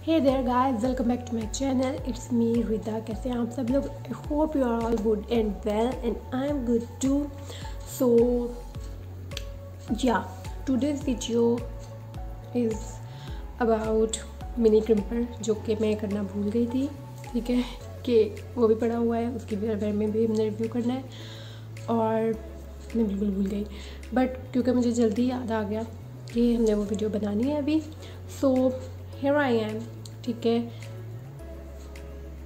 Hey there guys, welcome back to my channel. It's me Rida. कैसे हैं आप सब लोग? I hope you are all good and well and I'm good too. So yeah, today's video is about mini crimper जो कि मैं करना भूल गई थी. ठीक है कि वो भी पड़ा हुआ है, उसके बारे में भी हमने रिव्यू करना है और मैं बिल्कुल भूल गई. बट क्योंकि मुझे जल्दी याद आ गया कि हमने वो वीडियो बनानी है अभी. सो here I am, ठीक है,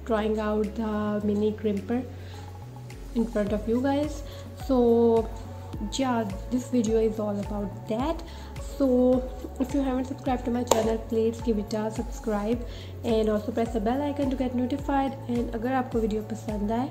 trying out the mini crimper in front of you guys. So yeah, this video is all about that. So if you haven't subscribed to my channel, please give it a subscribe and also press the bell icon to get notified. And अगर आपको video पसंद आए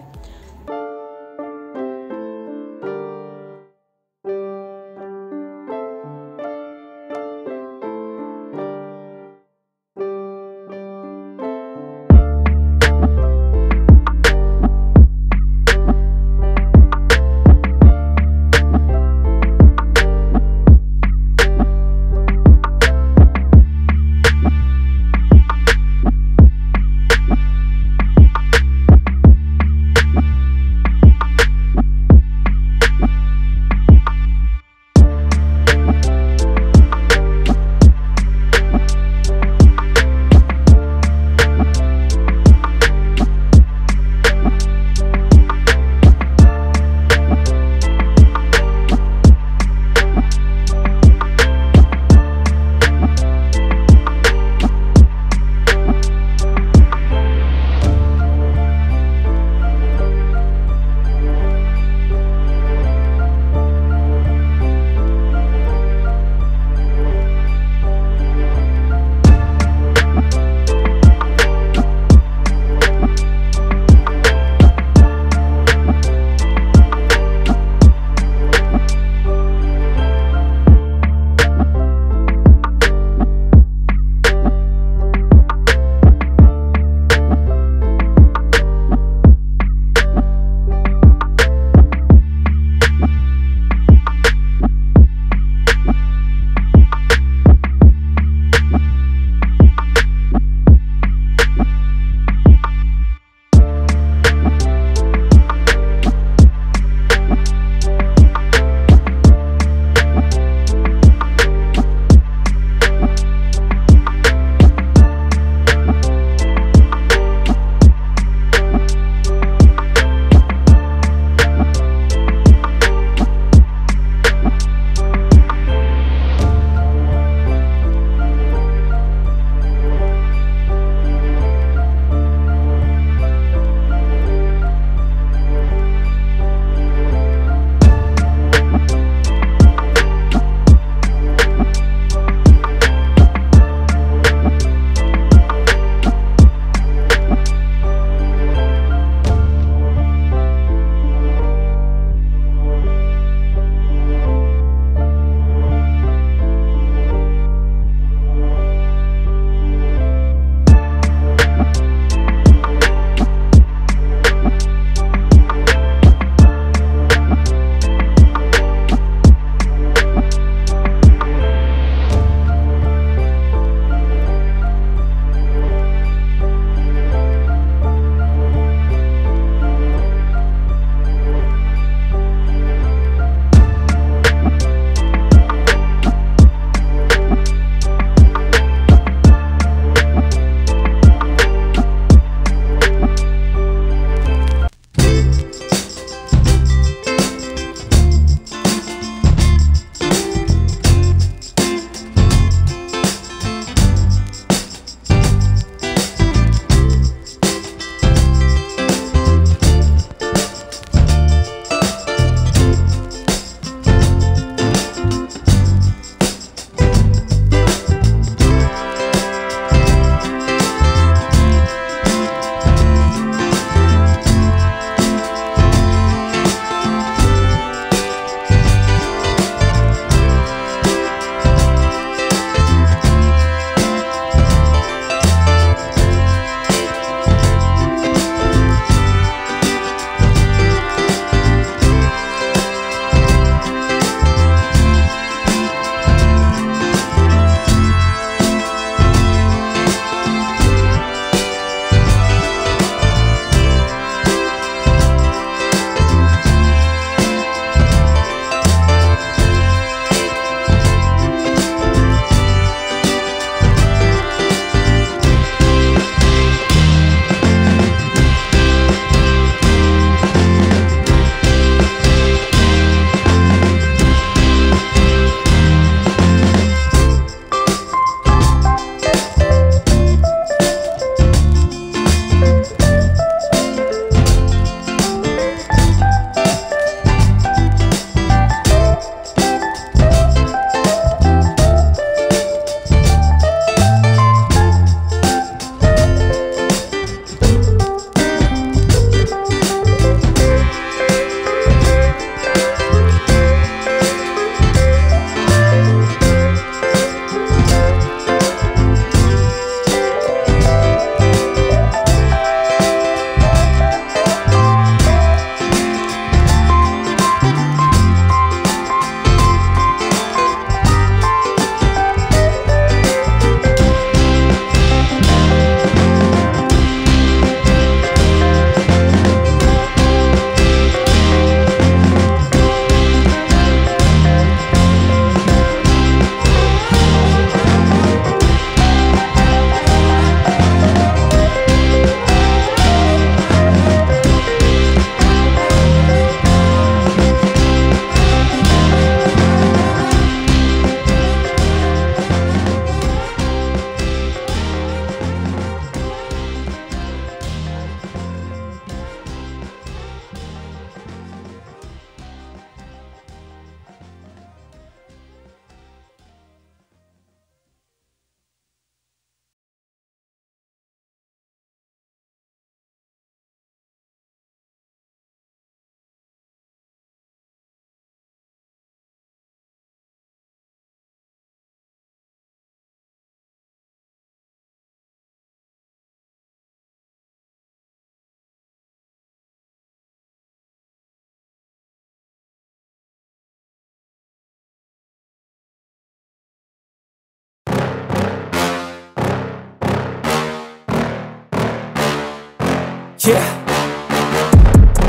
Yeah.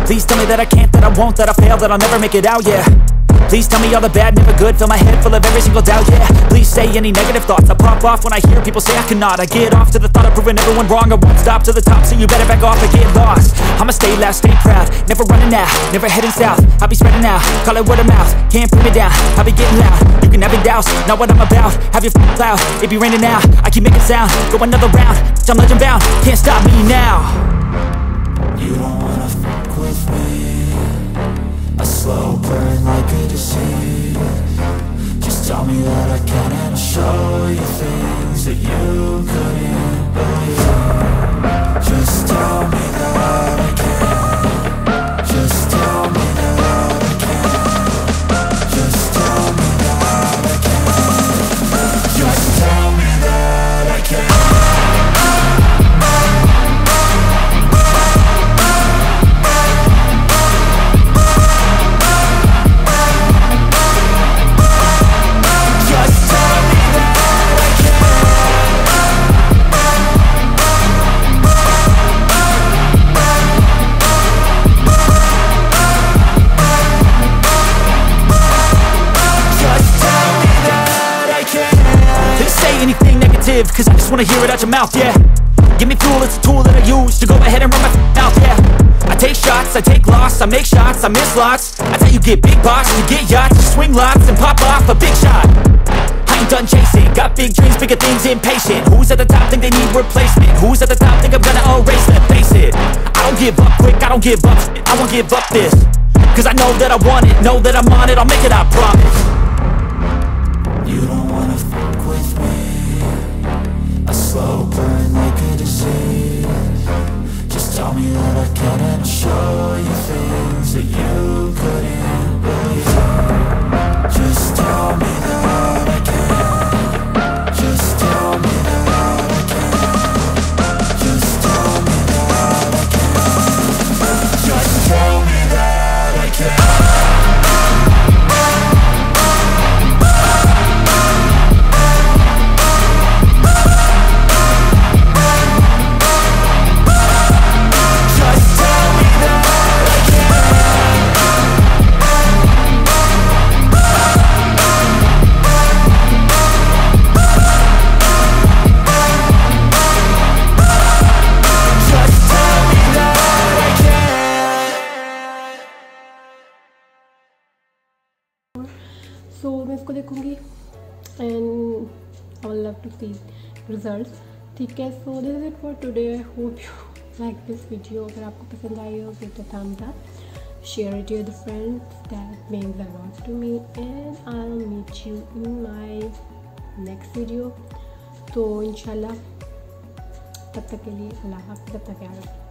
Please tell me that I can't, that I won't, that I fail, that I'll never make it out, yeah. Please tell me all the bad, never good, fill my head full of every single doubt, yeah. Please say any negative thoughts, I pop off when I hear people say I cannot. I get off to the thought of proving everyone wrong, I won't stop to the top, so you better back off and get lost. I'ma stay loud, stay proud, never running out, never heading south. I'll be spreading out, call it word of mouth, can't put me down, I'll be getting loud. You can have your doubts, not what I'm about, have your f***ing cloud, it be raining now. I keep making sound, go another round, I'm legend bound, can't stop me now. You don't wanna fuck with me, a slow burn like a disease. Just tell me that I can and I'll show you things that you couldn't believe. Just tell me that I can. Just tell me that I can. Just tell me that I can. Just tell me that I can. Cause I just wanna hear it out your mouth, yeah. Give me fuel, it's a tool that I use to go ahead and run my mouth, yeah. I take shots, I take loss, I make shots, I miss lots. That's how you get big boss, you get yachts, you swing lots and pop off a big shot. I ain't done chasing, got big dreams, bigger things, impatient. Who's at the top think they need replacement? Who's at the top think I'm gonna erase them? Face it, I don't give up quick, I don't give up shit, I won't give up this. Cause I know that I want it, know that I'm on it, I'll make it, I promise. You don't wanna fuck with me, a slow burn like a disease. Just tell me that I can and I'll show you things that you couldn't believe. Just tell me that I can. Just tell me that I can. Just tell me that I can. Just tell me that I can. So मैं इसको देखूँगी and I will love to see results. ठीक है, so this is it for today. I hope you like this video. अगर आपको पसंद आई हो give the thumbs up, share it with friends, that means a lot to me, and I will meet you in my next video. तो इंशाल्लाह तब तक के लिए अल्लाह हाफ़िज़. तब तक याद रखिए.